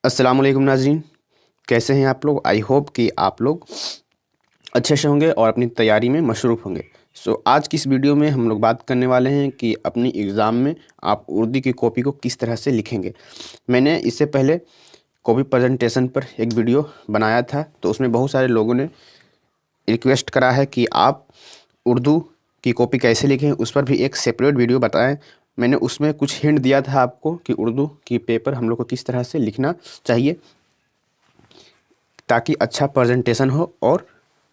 अस्सलाम वालेकुम नाज़रीन, कैसे हैं आप लोग। आई होप कि आप लोग अच्छे से होंगे और अपनी तैयारी में मशरूफ़ होंगे। आज की इस वीडियो में हम लोग बात करने वाले हैं कि अपनी एग्ज़ाम में आप उर्दू की कॉपी को किस तरह से लिखेंगे। मैंने इससे पहले कॉपी प्रेजेंटेशन पर एक वीडियो बनाया था, तो उसमें बहुत सारे लोगों ने रिक्वेस्ट करा है कि आप उर्दू की कॉपी कैसे लिखें, उस पर भी एक सेपरेट वीडियो बताएं। मैंने उसमें कुछ हिंट दिया था आपको कि उर्दू की पेपर हम लोग को किस तरह से लिखना चाहिए ताकि अच्छा प्रेजेंटेशन हो, और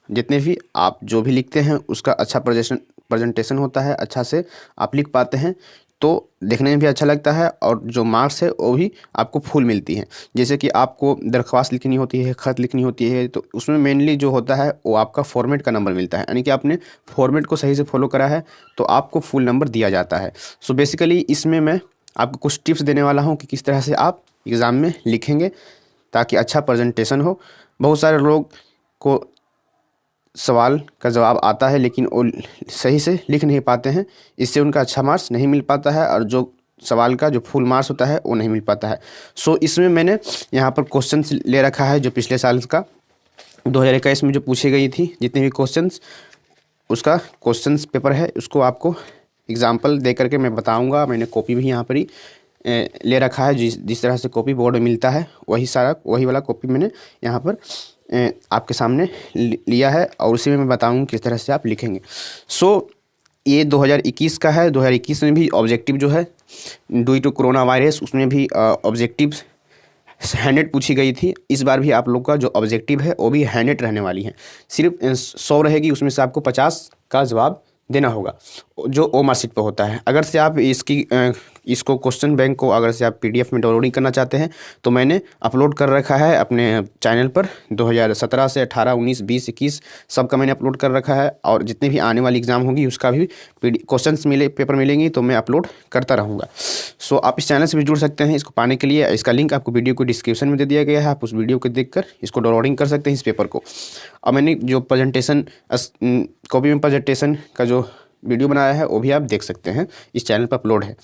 जितने भी आप जो भी लिखते हैं उसका अच्छा प्रेजेंटेशन होता है, अच्छा से आप लिख पाते हैं तो देखने में भी अच्छा लगता है, और जो मार्क्स है वो भी आपको फुल मिलती हैं। जैसे कि आपको दरख्वास्त लिखनी होती है, ख़त लिखनी होती है, तो उसमें मेनली जो होता है वो आपका फॉर्मेट का नंबर मिलता है, यानी कि आपने फॉर्मेट को सही से फॉलो करा है तो आपको फुल नंबर दिया जाता है। बेसिकली इसमें मैं आपको कुछ टिप्स देने वाला हूँ कि किस तरह से आप एग्ज़ाम में लिखेंगे ताकि अच्छा प्रेजेंटेशन हो। बहुत सारे लोग को सवाल का जवाब आता है लेकिन वो सही से लिख नहीं पाते हैं, इससे उनका अच्छा मार्क्स नहीं मिल पाता है, और जो सवाल का जो फुल मार्क्स होता है वो नहीं मिल पाता है। इसमें मैंने यहाँ पर क्वेश्चंस ले रखा है जो पिछले साल का 2021 में जो पूछी गई थी, जितने भी क्वेश्चंस, उसका क्वेश्चंस पेपर है, उसको आपको एग्जाम्पल दे करके मैं बताऊँगा। मैंने कॉपी भी यहाँ पर ही ले रखा है, जिस तरह से कॉपी बोर्ड में मिलता है वही वाला कॉपी मैंने यहाँ पर आपके सामने लिया है, और उसी में मैं बताऊँ किस तरह से आप लिखेंगे। ये 2021 का है। 2021 में भी ऑब्जेक्टिव जो है ड्यू टू कोरोना वायरस, उसमें भी ऑब्जेक्टिव 100 पूछी गई थी। इस बार भी आप लोग का जो ऑब्जेक्टिव है वो भी 100 रहने वाली है। सिर्फ 100 रहेगी, उसमें से आपको 50 का जवाब देना होगा जो ओ मार्कशीट पर होता है। अगर से आप इसको क्वेश्चन बैंक को अगर से आप पीडीएफ में डाउनलोडिंग करना चाहते हैं तो मैंने अपलोड कर रखा है अपने चैनल पर। 2017 से 18, 19, 20, 21 सबका मैंने अपलोड कर रखा है, और जितने भी आने वाली एग्ज़ाम होगी उसका भी क्वेश्चंस पेपर मिलेंगी तो मैं अपलोड करता रहूँगा। आप इस चैनल से भी जुड़ सकते हैं। इसको पाने के लिए इसका लिंक आपको वीडियो को डिस्क्रिप्शन में दे दिया गया है, आप उस वीडियो को देखकर इसको डाउनलोडिंग कर सकते हैं इस पेपर को। और मैंने जो प्रेजेंटेशन कॉपी में प्रेजेंटेशन का जो वीडियो बनाया है वो भी आप देख सकते हैं, इस चैनल पर अपलोड है।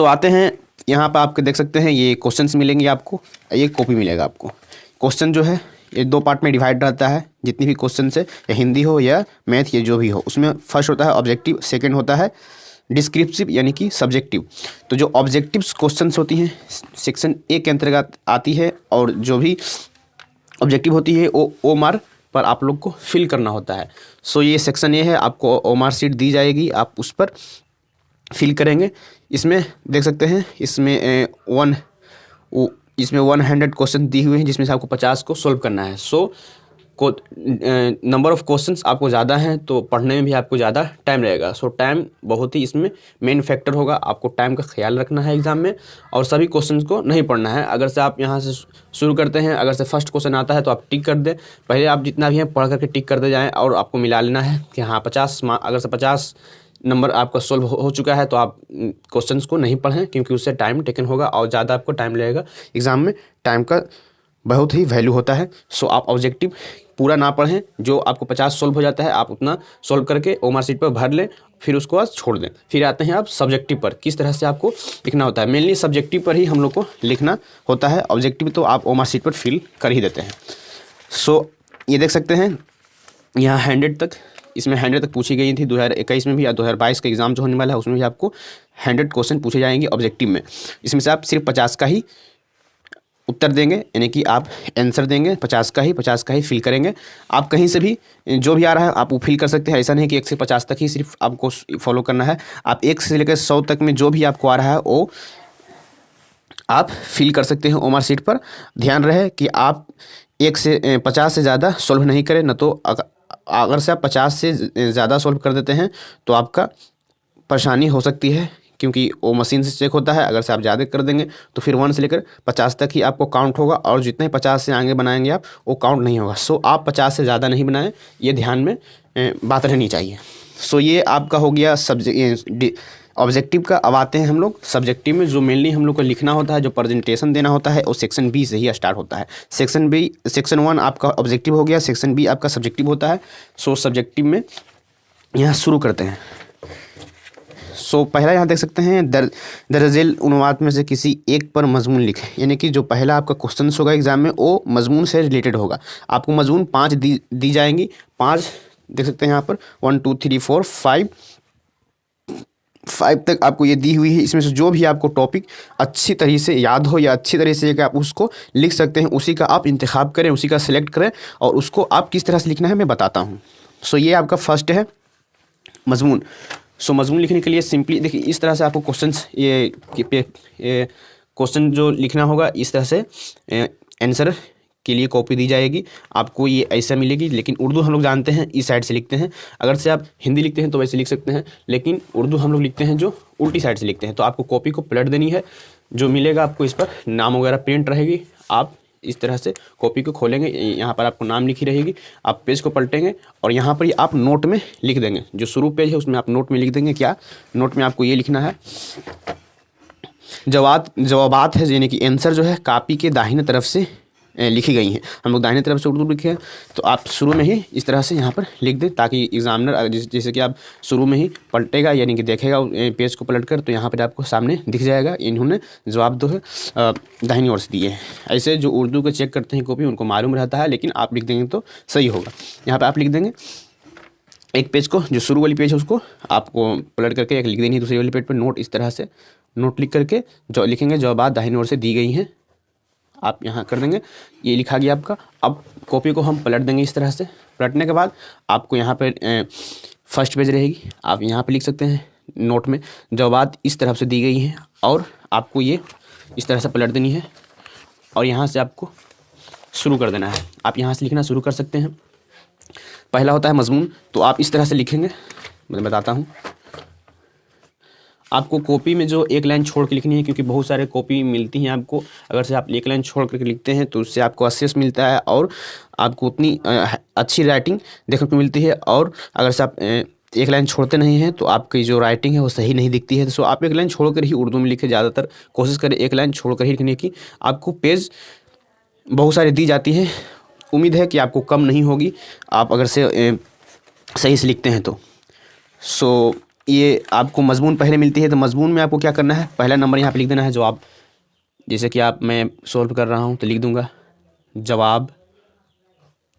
आते हैं यहाँ पर, आपके देख सकते हैं ये क्वेश्चंस मिलेंगे आपको, ये कॉपी मिलेगा आपको। क्वेश्चन जो है ये 2 पार्ट में डिवाइड रहता है, जितनी भी क्वेश्चन है, या हिंदी हो या मैथ, ये जो भी हो, उसमें फर्स्ट होता है ऑब्जेक्टिव, सेकंड होता है डिस्क्रिप्टिव यानी कि सब्जेक्टिव। तो जो ऑब्जेक्टिव क्वेश्चंस होती हैं सेक्शन ए के अंतर्गत आती है, और जो भी ऑब्जेक्टिव होती है वो ओ मार्क पर आप लोग को फिल करना होता है। ये सेक्शन ए है, आपको ओ मार्क शीट दी जाएगी, आप उस पर फिल करेंगे। इसमें देख सकते हैं इसमें 100 क्वेश्चन दी हुए हैं, जिसमें से आपको 50 को सोल्व करना है। नंबर ऑफ़ क्वेश्चंस आपको ज़्यादा हैं तो पढ़ने में भी आपको ज़्यादा टाइम लगेगा। टाइम बहुत ही इसमें मेन फैक्टर होगा। आपको टाइम का ख्याल रखना है एग्ज़ाम में, और सभी क्वेश्चंस को नहीं पढ़ना है। अगर से आप यहाँ से शुरू करते हैं, अगर से फर्स्ट क्वेश्चन आता है तो आप टिक कर दें, पहले आप जितना भी है पढ़ करके टिक कर दे जाएँ, और आपको मिला लेना है कि हाँ 50 अगर से 50 नंबर आपका सोल्व हो चुका है तो आप क्वेश्चंस को नहीं पढ़ें, क्योंकि उससे टाइम टेकन होगा और ज़्यादा आपको टाइम लगेगा। एग्ज़ाम में टाइम का बहुत ही वैल्यू होता है। आप ऑब्जेक्टिव पूरा ना पढ़ें, जो आपको 50 सोल्व हो जाता है आप उतना सोल्व करके ओ मार्क शीट पर भर लें, फिर उसको बाद छोड़ दें। फिर आते हैं आप सब्जेक्टिव पर, किस तरह से आपको लिखना होता है। मेनली सब्जेक्टिव पर ही हम लोग को लिखना होता है, ऑब्जेक्टिव तो आप ओ मार्क शीट पर फिल कर ही देते हैं। ये देख सकते हैं यहाँ 100 तक, इसमें 100 तक पूछी गई थी 2021 में भी, या 2022 का एग्ज़ाम जो होने वाला है उसमें भी आपको 100 क्वेश्चन पूछे जाएंगे ऑब्जेक्टिव में। इसमें से आप सिर्फ 50 का ही उत्तर देंगे, यानी कि आप आंसर देंगे 50 का ही फिल करेंगे। आप कहीं से भी जो भी आ रहा है आप वो फिल कर सकते हैं। ऐसा नहीं कि 1 से 50 तक ही सिर्फ आपको फॉलो करना है, आप 1 से लेकर 100 तक में जो भी आपको आ रहा है वो आप फिल कर सकते हैं ओ मार्क शीट पर। ध्यान रहे कि आप 1 से 50 से ज़्यादा सोल्व नहीं करें, न तो अगर से आप 50 से ज़्यादा सोल्व कर देते हैं तो आपका परेशानी हो सकती है, क्योंकि वो मशीन से चेक होता है। अगर से आप ज़्यादा कर देंगे तो फिर 1 से लेकर 50 तक ही आपको काउंट होगा, और जितने 50 से आगे बनाएंगे आप वो काउंट नहीं होगा। आप 50 से ज़्यादा नहीं बनाएं, ये ध्यान में बात रहनी चाहिए। ये आपका हो गया ऑब्जेक्टिव का। अब आते हैं हम लोग सब्जेक्टिव में, जो मेनली हम लोग को लिखना होता है, जो प्रेजेंटेशन देना होता है, वो सेक्शन बी से ही स्टार्ट होता है। सेक्शन 1 आपका ऑब्जेक्टिव हो गया, सेक्शन बी आपका सब्जेक्टिव होता है। सब्जेक्टिव में यहाँ शुरू करते हैं। सो पहला यहाँ देख सकते हैं, दरअसल उन्वाद में से किसी एक पर मजमून लिखें, यानी कि जो पहला आपका क्वेश्चन होगा एग्जाम में वो मजमून से रिलेटेड होगा। आपको मजमून 5 दी जाएंगी, 5 देख सकते हैं यहाँ पर 1 2 3 4 5 तक आपको ये दी हुई है। इसमें से जो भी आपको टॉपिक अच्छी तरह से याद हो या अच्छी तरह से आप उसको लिख सकते हैं, उसी का आप इंतखाब करें, उसी का सिलेक्ट करें और उसको आप किस तरह से लिखना है मैं बताता हूँ। सो ये आपका फर्स्ट है मजमून। सो मजमून लिखने के लिए सिंपली देखिए इस तरह से आपको क्वेश्चन जो लिखना होगा, इस तरह से आंसर के लिए कॉपी दी जाएगी आपको, ये ऐसा मिलेगी। लेकिन उर्दू हम लोग जानते हैं इस साइड से लिखते हैं, अगर से आप हिंदी लिखते हैं तो वैसे लिख सकते हैं, लेकिन उर्दू हम लोग लिखते हैं जो उल्टी साइड से लिखते हैं। तो आपको कॉपी को पलट देनी है, जो मिलेगा आपको इस पर नाम वगैरह प्रिंट रहेगी। आप इस तरह से कॉपी को खोलेंगे, यहाँ पर आपको नाम लिखी रहेगी, आप पेज को पलटेंगे और यहाँ पर ही आप नोट में लिख देंगे। जो शुरू पेज है उसमें आप नोट में लिख देंगे, क्या नोट में आपको ये लिखना है, जवाबात है, यानी कि आंसर जो है कॉपी के दाहिने तरफ से लिखी गई हैं। हम लोग दाहिने तरफ से उर्दू लिखे हैं, तो आप शुरू में ही इस तरह से यहाँ पर लिख दें, ताकि एग्जामिनर जैसे कि आप शुरू में ही पलटेगा, यानी कि देखेगा पेज को पलट कर, तो यहाँ पर आपको सामने दिख जाएगा इन्होंने जवाब दो है दाहिनी ओर से दिए हैं। ऐसे जो उर्दू को चेक करते हैं कॉपी, उनको मालूम रहता है, लेकिन आप लिख देंगे तो सही होगा। यहाँ पर आप लिख देंगे एक पेज को, जो शुरू वाली पेज है उसको आपको पलट करके एक लिख देनी है, दूसरी वाली पेज पर नोट, इस तरह से नोट लिख करके जो लिखेंगे जवाबात दाहिनी ओर से दी गई हैं, आप यहाँ कर देंगे, ये लिखा गया आपका। अब कॉपी को हम पलट देंगे इस तरह से, पलटने के बाद आपको यहाँ पर फर्स्ट पेज रहेगी, आप यहाँ पर लिख सकते हैं नोट में जवाबात इस तरफ से दी गई हैं, और आपको ये इस तरह से पलट देनी है और यहाँ से आपको शुरू कर देना है। आप यहाँ से लिखना शुरू कर सकते हैं। पहला होता है मजमून, तो आप इस तरह से लिखेंगे, मैं बताता हूँ। आपको कॉपी में जो एक लाइन छोड़ के लिखनी है, क्योंकि बहुत सारे कॉपी मिलती हैं आपको, अगर से आप एक लाइन छोड़ करके लिखते हैं तो उससे आपको असिस्ट मिलता है और आपको उतनी अच्छी राइटिंग देखने को मिलती है। और अगर से आप एक लाइन छोड़ते नहीं हैं तो आपकी जो राइटिंग है वो सही नहीं दिखती है। सो आप एक लाइन छोड़कर ही उर्दू में लिखें, ज़्यादातर कोशिश करें एक लाइन छोड़कर ही लिखने की। आपको पेज बहुत सारी दी जाती है, उम्मीद है कि आपको कम नहीं होगी, आप अगर से सही से लिखते हैं तो। सो ये आपको मजमून पहले मिलती है, तो मजमून में आपको क्या करना है, पहला नंबर यहाँ पे लिख देना है जवाब। जैसे कि मैं सॉल्व कर रहा हूँ तो लिख दूंगा जवाब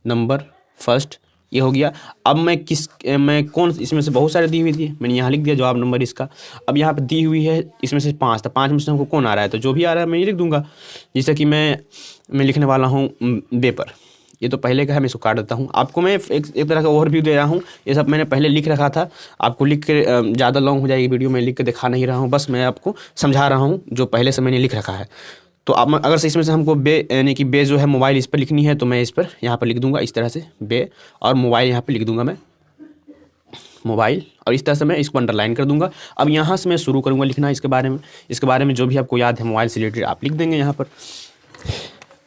नंबर फर्स्ट, ये हो गया। अब मैं कौन, इसमें से बहुत सारे दी हुई थी, मैंने यहाँ लिख दिया जवाब नंबर इसका। अब यहाँ पे दी हुई है इसमें से 5, तो 5 में से हमको कौन आ रहा है, तो जो भी आ रहा है मैं ये लिख दूंगा। जैसे कि मैं लिखने वाला हूँ पेपर, ये तो पहले का है, मैं इसको काट देता हूँ। आपको मैं एक तरह का ओवरव्यू दे रहा हूँ, ये सब मैंने पहले लिख रखा था, आपको लिख के ज़्यादा लॉन्ग हो जाएगी वीडियो, मैं लिख के दिखा नहीं रहा हूँ, बस मैं आपको समझा रहा हूँ जो पहले से मैंने लिख रखा है। तो आप अगर से इसमें से हमको यानी कि बे जो है मोबाइल इस पर लिखनी है, तो मैं इस पर यहाँ पर लिख दूंगा इस तरह से बे, और मोबाइल यहाँ पर लिख दूंगा मैं मोबाइल, और इस तरह से मैं इसको अंडरलाइन कर दूंगा। अब यहाँ से मैं शुरू करूँगा लिखना इसके बारे में जो भी आपको याद है मोबाइल से रिलेटेड आप लिख देंगे। यहाँ पर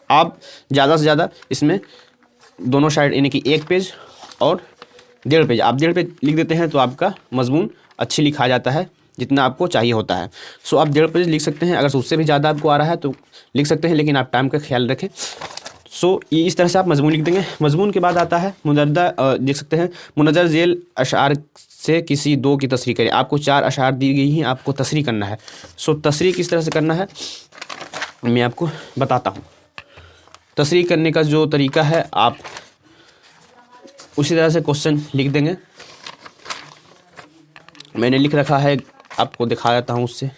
आप ज़्यादा से ज़्यादा इसमें दोनों साइड यानी कि एक पेज और 1.5 पेज, आप 1.5 पेज लिख देते हैं तो आपका मजमून अच्छी लिखा जाता है जितना आपको चाहिए होता है। सो आप 1.5 पेज लिख सकते हैं, अगर उससे भी ज़्यादा आपको आ रहा है तो लिख सकते हैं, लेकिन आप टाइम का ख्याल रखें। सो ये इस तरह से आप मजमून लिख देंगे। मजमून के बाद आता है मुनददा, देख सकते हैं मुनज़्ज़र ज़ेल अशार से किसी 2 की तस्रीह करें। आपको 4 अशार दी गई हैं, आपको तस्रीह करना है। सो तस्रीह किस तरह से करना है मैं आपको बताता हूँ। तस्रीह करने का जो तरीका है, आप उसी तरह से क्वेश्चन लिख देंगे, मैंने लिख रखा है, आपको दिखा देता हूँ। उससे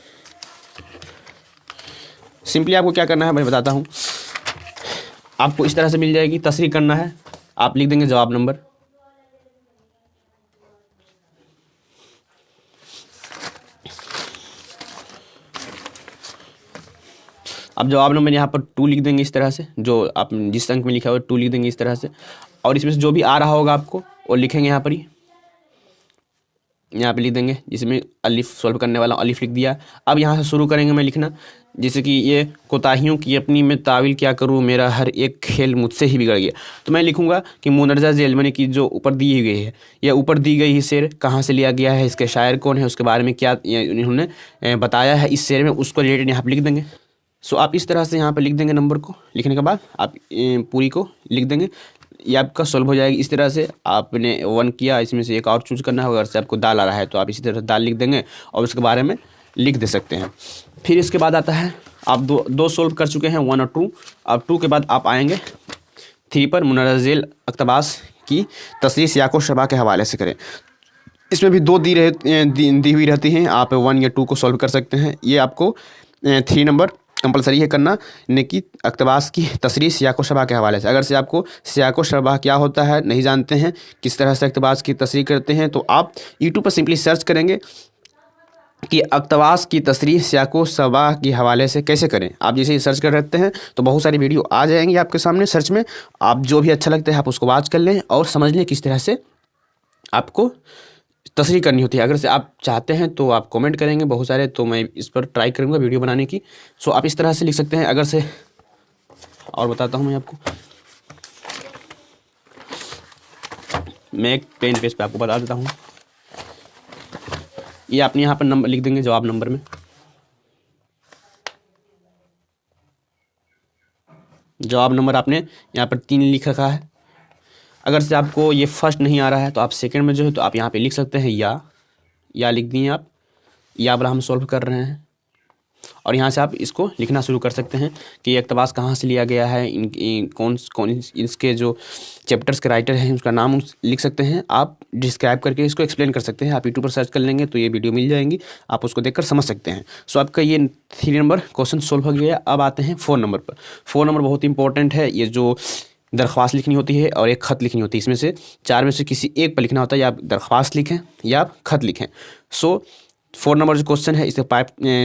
सिंपली आपको क्या करना है मैं बताता हूँ। आपको इस तरह से मिल जाएगी, तस्रीह करना है, आप लिख देंगे जवाब नंबर। अब जवाब नंबर यहाँ पर 2 लिख देंगे इस तरह से, जो आप जिस अंक में लिखा हुआ 2 लिख देंगे इस तरह से, और इसमें से जो भी आ रहा होगा आपको वो लिखेंगे यहाँ पर ही, यहाँ पे लिख देंगे। जिसमें अलिफ सॉल्व करने वाला अलिफ लिख दिया। अब यहाँ से शुरू करेंगे मैं लिखना, जैसे कि ये कोताहियों की अपनी मैं तावील क्या करूँ, मेरा हर एक खेल मुझसे ही बिगड़ गया। तो मैं लिखूँगा कि मुनज़्ज़र ज़ेल यानी कि जो ऊपर दी गई है, यह ऊपर दी गई शेर कहाँ से लिया गया है, इसके शायर कौन है, उसके बारे में क्या इन्होंने बताया है इस शेर में, उसको रिलेटेड यहाँ पर लिख देंगे। सो आप इस तरह से यहाँ पर लिख देंगे। नंबर को लिखने के बाद आप पूरी को लिख देंगे। ये आपका सॉल्व हो जाएगी। इस तरह से आपने 1 किया, इसमें से एक और चूज करना होगा। अगर से आपको दाल आ रहा है तो आप इसी तरह दाल लिख देंगे और उसके बारे में लिख दे सकते हैं। फिर इसके बाद आता है, आप दो सॉल्व कर चुके हैं 1 और 2। अब 2 के बाद आप आएंगे 3 पर, मुनज़्ज़िल अक़्तबास की तसरीह याक़ूब शबा के हवाले से करें। इसमें भी 2 दी हुई रहती हैं, आप 1 या 2 को सॉल्व कर सकते हैं। ये आपको 3 नंबर कंपलसरी है करना, यानी कि अक़्तबास की तसरीह याक़ूब शबा के हवाले से। अगर से आपको याक़ूब शबा क्या होता है नहीं जानते हैं, किस तरह से अक़्तबास की तसरीह करते हैं, तो आप यूट्यूब पर सिंपली सर्च करेंगे कि अक़्तबास की तसरीह याक़ूब शबा के हवाले से कैसे करें। आप जैसे ही सर्च कर रखते हैं तो बहुत सारी वीडियो आ जाएंगी आपके सामने सर्च में। आप जो भी अच्छा लगता है आप उसको वॉच कर लें और समझ लें किस तरह से आपको तसरीह करनी होती है। अगर से आप चाहते हैं तो आप कमेंट करेंगे बहुत सारे, तो मैं इस पर ट्राई करूँगा वीडियो बनाने की। सो आप इस तरह से लिख सकते हैं। अगर से और बताता हूँ मैं आपको, मैं एक पेन पेज पे आपको बता देता हूँ। ये आपने यहाँ पर नंबर लिख देंगे जवाब नंबर में। जवाब नंबर आपने यहाँ पर 3 लिख रखा है। अगर से आपको ये फर्स्ट नहीं आ रहा है तो आप सेकंड में जो है तो आप यहाँ पे लिख सकते हैं या लिख दिए आप, या वाला हम सॉल्व कर रहे हैं। और यहाँ से आप इसको लिखना शुरू कर सकते हैं कि ये इक़्तिबास कहाँ से लिया गया है, कौन इसके जो चैप्टर्स के राइटर हैं उसका नाम लिख सकते हैं। आप डिस्क्राइब करके इसको एक्सप्लेन कर सकते हैं। आप यूट्यूब पर सर्च कर लेंगे तो ये वीडियो मिल जाएंगी, आप उसको देखकर समझ सकते हैं। सो आपका ये 3 नंबर क्वेश्चन सोल्व हो गया। अब आते हैं 4 नंबर पर। 4 नंबर बहुत इंपॉर्टेंट है। ये जो दरख्वास्त लिखनी होती है और एक ख़त लिखनी होती है, इसमें से 4 में से किसी एक पर लिखना होता है। या आप दरख्वास्त लिखें या आप ख़त लिखें। सो 4 नंबर जो क्वेश्चन है इससे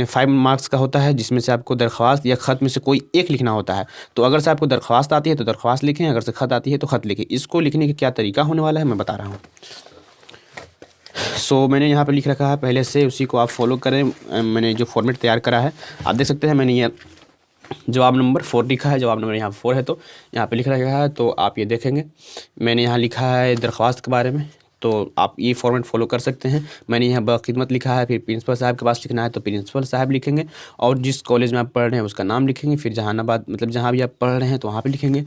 5 मार्क्स का होता है, जिसमें से आपको दरख्वास्त या ख़त में से कोई एक लिखना होता है। तो अगर से आपको दरख्वास्त आती है तो दरख्वास्त लिखें, अगर से ख़त आती है तो ख़त लिखें। इसको लिखने का क्या तरीका होने वाला है मैं बता रहा हूँ। सो मैंने यहाँ पर लिख रखा है पहले से, उसी को आप फॉलो करें। मैंने जो फॉर्मेट तैयार करा है आप देख सकते हैं। मैंने ये जवाब नंबर 4 लिखा है, जवाब नंबर यहाँ 4 है तो यहाँ पे लिख रखा है, तो आप ये देखेंगे। मैंने यहाँ लिखा है दरख्वास्त के बारे में, तो आप ये फॉर्मेट फॉलो कर सकते हैं। मैंने यहाँ बख़िदमत लिखा है, फिर प्रिंसिपल साहब के पास लिखना है तो प्रिंसिपल साहब लिखेंगे, और जिस कॉलेज में आप पढ़ रहे हैं उसका नाम लिखेंगे। फिर जहानाबाद मतलब जहाँ भी आप पढ़ रहे हैं तो वहाँ पर लिखेंगे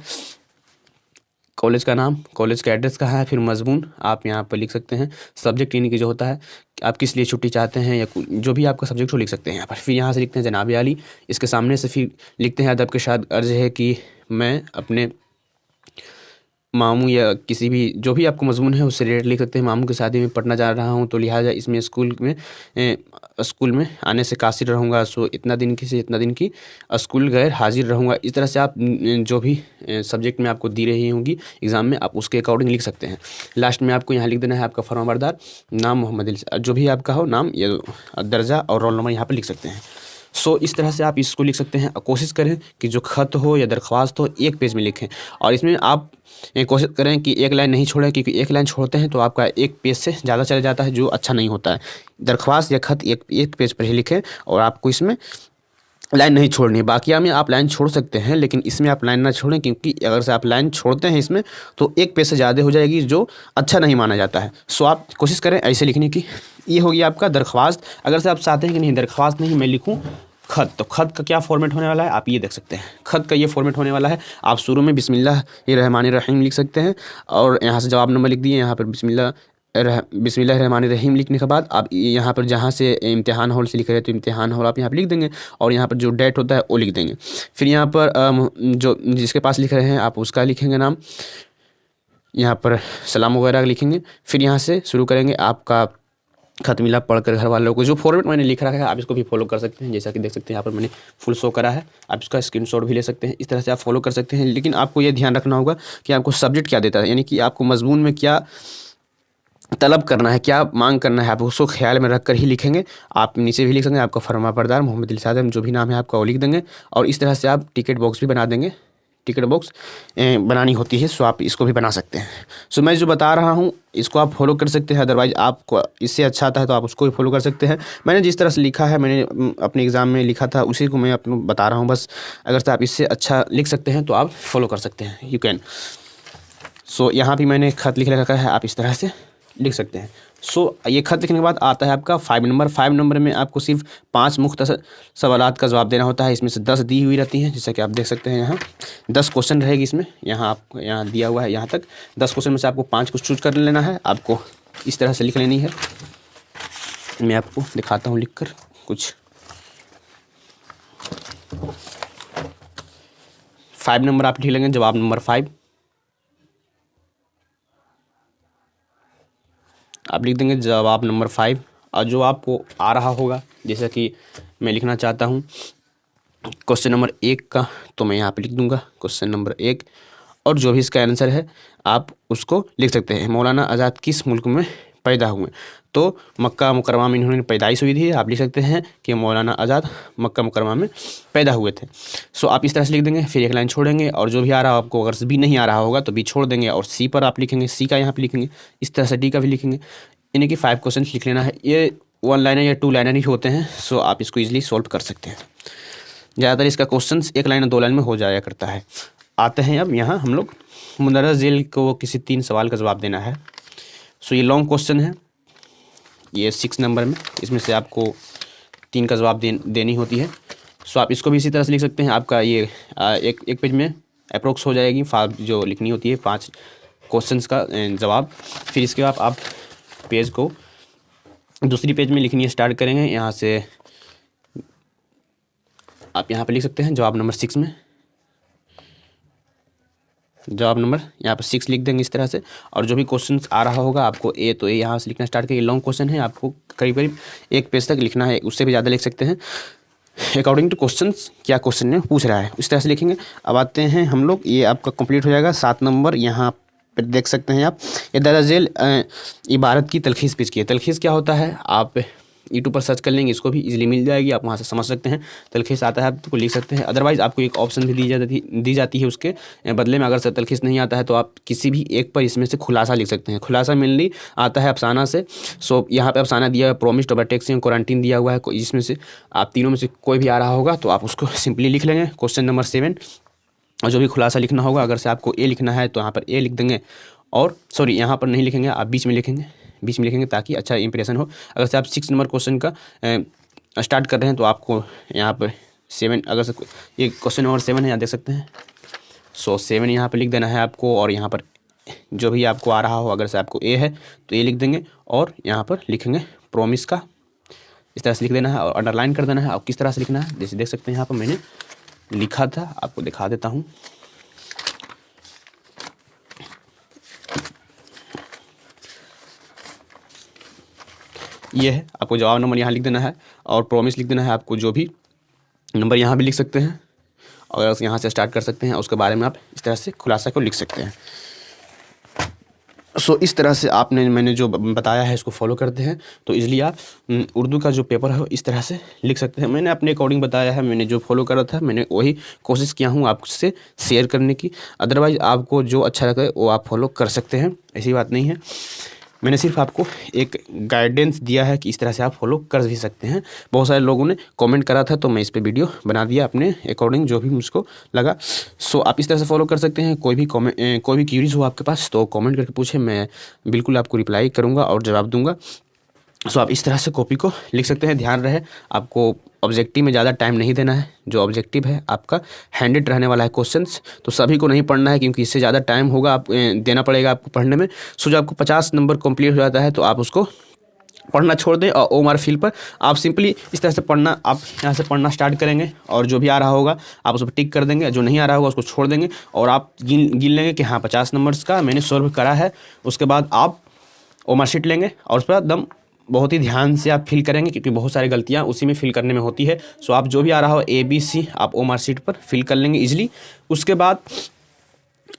कॉलेज का नाम, कॉलेज का एड्रेस कहाँ है। फिर मज़मून आप यहाँ पर लिख सकते हैं। सब्जेक्ट यानी कि जो होता है आप किस लिए छुट्टी चाहते हैं या जो भी आपका सब्जेक्ट हो लिख सकते हैं यहाँ पर। फिर यहाँ से लिखते हैं जनाब आली, इसके सामने से फिर लिखते हैं अदब के साथ अर्ज़ है कि मैं अपने मामू या किसी भी जो भी आपको मज़मून है उससे रिलेटेड लिख सकते हैं। मामू की शादी में पढ़ना जा रहा हूँ तो लिहाजा इसमें स्कूल में आने से कासिर रहूँगा। सो इतना दिन की से इतना दिन की स्कूल गैर हाजिर रहूँगा। इस तरह से आप जो भी सब्जेक्ट में आपको दी रही होंगी एग्ज़ाम में आप उसके अकॉर्डिंग लिख सकते हैं। लास्ट में आपको यहाँ लिख देना है आपका फरमाबरदार नाम मोहम्मद अली, जो भी आपका हो नाम या दर्जा और रोल नंबर यहाँ पर लिख सकते हैं। सो इस तरह से आप इसको लिख सकते हैं। कोशिश करें कि जो ख़त हो या दरख्वास्त हो एक पेज में लिखें, और इसमें आप कोशिश करें कि एक लाइन नहीं छोड़ें, क्योंकि एक लाइन छोड़ते हैं तो आपका एक पेज से ज़्यादा चला जाता है, जो अच्छा नहीं होता है। दरख्वास्त या ख़त एक पेज पर ही लिखें, और आपको इसमें लाइन नहीं छोड़नी है। बाकिया में आप लाइन छोड़ सकते हैं, लेकिन इसमें आप लाइन ना छोड़ें, क्योंकि अगर से आप लाइन छोड़ते हैं इसमें तो एक पेज से ज़्यादा हो जाएगी, जो अच्छा नहीं माना जाता है। सो आप कोशिश करें ऐसे लिखने की। ये हो गया आपका दरख्वास्त। अगर से आप चाहते हैं कि नहीं दरख्वास्त नहीं मैं लिखूँ ख़त, तो ख़त का क्या फॉर्मेट होने वाला है आप ये देख सकते हैं। ख़त का ये फॉर्मेट होने वाला है। आप शुरू में बिस्मिल्लाहिर्रहमानिर्रहीम लिख सकते हैं, और यहाँ से जवाब नंबर लिख दिए। यहाँ पर बिस्मिल्लाहिर्रहमानिर्रहीम लिखने के बाद आप यहाँ पर जहाँ से इम्तिहान हॉल से लिख रहे हैं तो इम्तिहान हॉल आप यहाँ पर लिख देंगे, और यहाँ पर जो डेट होता है वो लिख देंगे। फिर यहाँ पर जो जिसके पास लिख रहे हैं आप उसका लिखेंगे नाम, यहाँ पर सलाम वगैरह लिखेंगे। फिर यहाँ से शुरू करेंगे आपका ख़त मिला पढ़कर घर वालों को। जो फॉर्मेट मैंने लिख रखा है आप इसको भी फॉलो कर सकते हैं। जैसा कि देख सकते हैं यहाँ पर मैंने फुल शो करा है, आप इसका स्क्रीनशॉट भी ले सकते हैं। इस तरह से आप फॉलो कर सकते हैं। लेकिन आपको ये ध्यान रखना होगा कि आपको सब्जेक्ट क्या देता है, यानी कि आपको मजमून में क्या तलब करना है, क्या मांग करना है, आप उसको ख्याल में रख कर ही लिखेंगे। आप नीचे भी लिख सकते हैं आपका फरमाबरदार मोहम्मद अली साहब, जो भी नाम है आपका वो लिख देंगे, और इस तरह से आप टिकट बॉक्स भी बना देंगे। टिकट बॉक्स बनानी होती है, सो आप इसको भी बना सकते हैं। सो मैं जो बता रहा हूँ इसको आप फॉलो कर सकते हैं। अदरवाइज़ आपको इससे अच्छा आता है तो आप उसको भी फॉलो कर सकते हैं। मैंने जिस तरह से लिखा है, मैंने अपने एग्ज़ाम में लिखा था, उसी को मैं आपको बता रहा हूँ बस। अगर से आप इससे अच्छा लिख सकते हैं तो आप फॉलो कर सकते हैं, यू कैन। सो यहाँ भी मैंने ख़त लिख रखा है, आप इस तरह से लिख सकते हैं। ये खत लिखने के बाद आता है आपका 5 नंबर। 5 नंबर में आपको सिर्फ 5 मुख्तसर सवालात का जवाब देना होता है। इसमें से 10 दी हुई रहती हैं, जैसा कि आप देख सकते हैं यहाँ 10 क्वेश्चन रहेगी इसमें। यहाँ आप यहाँ दिया हुआ है यहाँ तक 10 क्वेश्चन में से आपको 5 को चूज कर लेना है। आपको इस तरह से लिख लेनी है। मैं आपको दिखाता हूँ लिख कर कुछ। 5 नंबर आप लिख लेंगे, जवाब नंबर 5 आप लिख देंगे, जवाब नंबर 5। और जो आपको आ रहा होगा, जैसा कि मैं लिखना चाहता हूँ क्वेश्चन नंबर 1 का, तो मैं यहाँ पे लिख दूँगा क्वेश्चन नंबर 1, और जो भी इसका आंसर है आप उसको लिख सकते हैं। मौलाना आज़ाद किस मुल्क में पैदा हुए? तो मक्का मुकरमा में इन्होंने पैदाइश हुई थी। आप लिख सकते हैं कि मौलाना आज़ाद मक्का मुकरमा में पैदा हुए थे। आप इस तरह से लिख देंगे, फिर एक लाइन छोड़ेंगे, और जो भी आ रहा हो आपको, अगर बी नहीं आ रहा होगा तो बी छोड़ देंगे, और सी पर आप लिखेंगे, सी का यहाँ पे लिखेंगे, इस तरह से डी का भी लिखेंगे। यानी कि 5 क्वेश्चन लिख लेना है। ये 1 लाइनर या 2 लाइनर ही होते हैं। आप इसको ईजिली सॉल्व कर सकते हैं। ज़्यादातर इसका क्वेश्चन 1 लाइन और 2 लाइन में हो जाया करता है। आते हैं अब यहाँ हम लोग मुंदरजा झील को किसी 3 सवाल का जवाब देना है। ये लॉन्ग क्वेश्चन है, ये 6 नंबर में, इसमें से आपको 3 का जवाब देनी होती है। आप इसको भी इसी तरह से लिख सकते हैं। आपका ये एक पेज में अप्रोक्स हो जाएगी जो लिखनी होती है 5 क्वेश्चंस का जवाब। फिर इसके बाद आप पेज को दूसरी पेज में लिखनी स्टार्ट करेंगे। यहाँ से आप यहाँ पे लिख सकते हैं जवाब नंबर 6 में, जवाब नंबर यहाँ पर 6 लिख देंगे इस तरह से। और जो भी क्वेश्चन आ रहा होगा आपको तो यहाँ से लिखना स्टार्ट करिए। लॉन्ग क्वेश्चन है, आपको करीब करीब 1 पेज तक लिखना है, उससे भी ज़्यादा लिख सकते हैं अकॉर्डिंग टू क्वेश्चन, क्या क्वेश्चन ने पूछ रहा है इस तरह से लिखेंगे। अब आते हैं हम लोग, ये आपका कंप्लीट हो जाएगा। 7 नंबर यहाँ पर देख सकते हैं आप, ये दरअसल झील इबारत की तलखीस पेश की है। तलखीस क्या होता है, आप यूट्यूब पर सर्च कर लेंगे, इसको भी इजीली मिल जाएगी, आप वहाँ से समझ सकते हैं। तलखीस आता है आपको लिख सकते हैं। अदरवाइज़ आपको एक ऑप्शन भी दी जाती है उसके बदले में। अगर से तलखीस नहीं आता है तो आप किसी भी एक पर इसमें से खुलासा लिख सकते हैं। खुलासा मेनली आता है अफसाना से। यहाँ पे अफसाना दिया है, प्रोमिस्ड, ओवरटेक्सिंग, क्वारंटीन दिया हुआ है। इसमें से आप तीनों में से कोई भी आ रहा होगा तो आप उसको सिंपली लिख लेंगे। क्वेश्चन नंबर 7, और जो भी खुलासा लिखना होगा, अगर से आपको ए लिखना है तो यहाँ पर ए लिख देंगे, और यहाँ पर नहीं लिखेंगे, आप बीच में लिखेंगे ताकि अच्छा इंप्रेशन हो। अगर से आप 6 नंबर क्वेश्चन का स्टार्ट कर रहे हैं तो आपको यहाँ पर 7, अगर से ये क्वेश्चन नंबर 7 है, यहाँ देख सकते हैं। 7 यहाँ पर लिख देना है आपको, और यहाँ पर जो भी आपको आ रहा हो, अगर से आपको ए है तो ए लिख देंगे, और यहाँ पर लिखेंगे प्रोमिस का, इस तरह से लिख देना है, और अंडरलाइन कर देना है। और किस तरह से लिखना है, जैसे देख सकते हैं यहाँ पर मैंने लिखा था, आपको दिखा देता हूँ। ये है, आपको जवाब नंबर यहाँ लिख देना है, और प्रोमिस लिख देना है। आपको जो भी नंबर यहाँ भी लिख सकते हैं, और यहाँ से स्टार्ट कर सकते हैं, उसके बारे में आप इस तरह से खुलासा को लिख सकते हैं। इस तरह से मैंने जो बताया है इसको फॉलो करते हैं तो इसलिए आप उर्दू का जो पेपर है इस तरह से लिख सकते हैं। मैंने अपने अकॉर्डिंग बताया है, मैंने जो फॉलो करा था मैंने वही कोशिश किया हूँ आपसे शेयर करने की। अदरवाइज़ आपको जो अच्छा लगे वो आप फॉलो कर सकते हैं, ऐसी बात नहीं है। मैंने सिर्फ आपको एक गाइडेंस दिया है कि इस तरह से आप फॉलो कर भी सकते हैं। बहुत सारे लोगों ने कमेंट करा था तो मैं इस पे वीडियो बना दिया अपने अकॉर्डिंग जो भी मुझको लगा। आप इस तरह से फॉलो कर सकते हैं। कोई भी क्यूरीज हो आपके पास तो कमेंट करके पूछे, मैं बिल्कुल आपको रिप्लाई करूँगा और जवाब दूँगा। आप इस तरह से कॉपी को लिख सकते हैं। ध्यान रहे आपको ऑब्जेक्टिव में ज़्यादा टाइम नहीं देना है। जो ऑब्जेक्टिव है आपका हैंडेड रहने वाला है क्वेश्चंस, तो सभी को नहीं पढ़ना है क्योंकि इससे ज़्यादा टाइम होगा आप देना पड़ेगा आपको पढ़ने में। जब आपको 50 नंबर कंप्लीट हो जाता है तो आप उसको पढ़ना छोड़ दें, और ओमआर फील पर आप सिंपली इस तरह से पढ़ना, आप यहाँ से पढ़ना स्टार्ट करेंगे, और जो भी आ रहा होगा आप उस पर टिक कर देंगे, जो नहीं आ रहा होगा उसको छोड़ देंगे, और आप गिन लेंगे कि हाँ 50 नंबर्स का मैंने सॉल्व करा है। उसके बाद आप ओमआर शीट लेंगे और उस पर एकदम बहुत ही ध्यान से आप फिल करेंगे क्योंकि बहुत सारी गलतियां उसी में फिल करने में होती है। आप जो भी आ रहा हो ABC आप ओमआर शीट पर फिल कर लेंगे इजीली। उसके बाद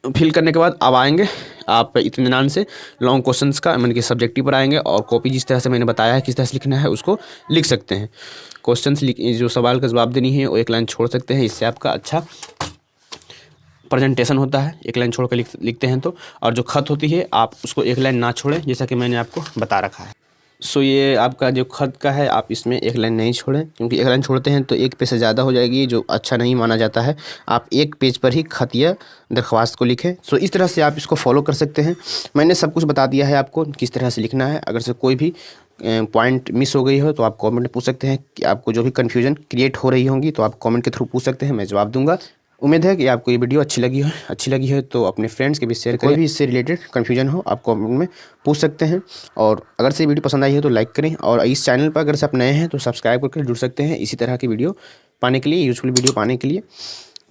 फिल करने के बाद अब आएंगे आप इत्मीनान से लॉन्ग क्वेश्चंस का मतलब कि सब्जेक्टिव पर आएंगे, और कॉपी जिस तरह से मैंने बताया है किस तरह से लिखना है उसको लिख सकते हैं। क्वेश्चंस जो सवाल का जवाब देनी है वो एक लाइन छोड़ सकते हैं, इससे आपका अच्छा प्रेजेंटेशन होता है। एक लाइन छोड़ कर लिखते हैं तो, और जो खत होती है आप उसको एक लाइन ना छोड़ें जैसा कि मैंने आपको बता रखा है। सो ये आपका जो खत का है, आप इसमें एक लाइन नहीं छोड़ें, क्योंकि एक लाइन छोड़ते हैं तो एक पेज से ज़्यादा हो जाएगी, जो अच्छा नहीं माना जाता है। आप एक पेज पर ही खत या दरख्वास्त को लिखें। सो इस तरह से आप इसको फॉलो कर सकते हैं। मैंने सब कुछ बता दिया है आपको किस तरह से लिखना है। अगर से कोई भी पॉइंट मिस हो गई हो तो आप कमेंट में पूछ सकते हैं, कि आपको जो भी कन्फ्यूजन क्रिएट हो रही होंगी तो आप कमेंट के थ्रू पूछ सकते हैं, मैं जवाब दूंगा। उम्मीद है कि आपको ये वीडियो अच्छी लगी है तो अपने फ्रेंड्स के भी शेयर करें। कोई भी इससे रिलेटेड कन्फ्यूजन हो आप कमेंट में पूछ सकते हैं। और अगर से वीडियो पसंद आई है तो लाइक करें, और इस चैनल पर अगर से आप नए हैं तो सब्सक्राइब करके जुड़ सकते हैं इसी तरह की वीडियो पाने के लिए, यूजफुल वीडियो पाने के लिए।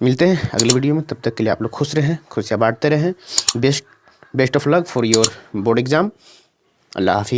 मिलते हैं अगली वीडियो में, तब तक के लिए आप लोग खुश रहें, खुशियाँ बांटते रहें। Best of luck for your board exam. अल्लाह हाफिज़।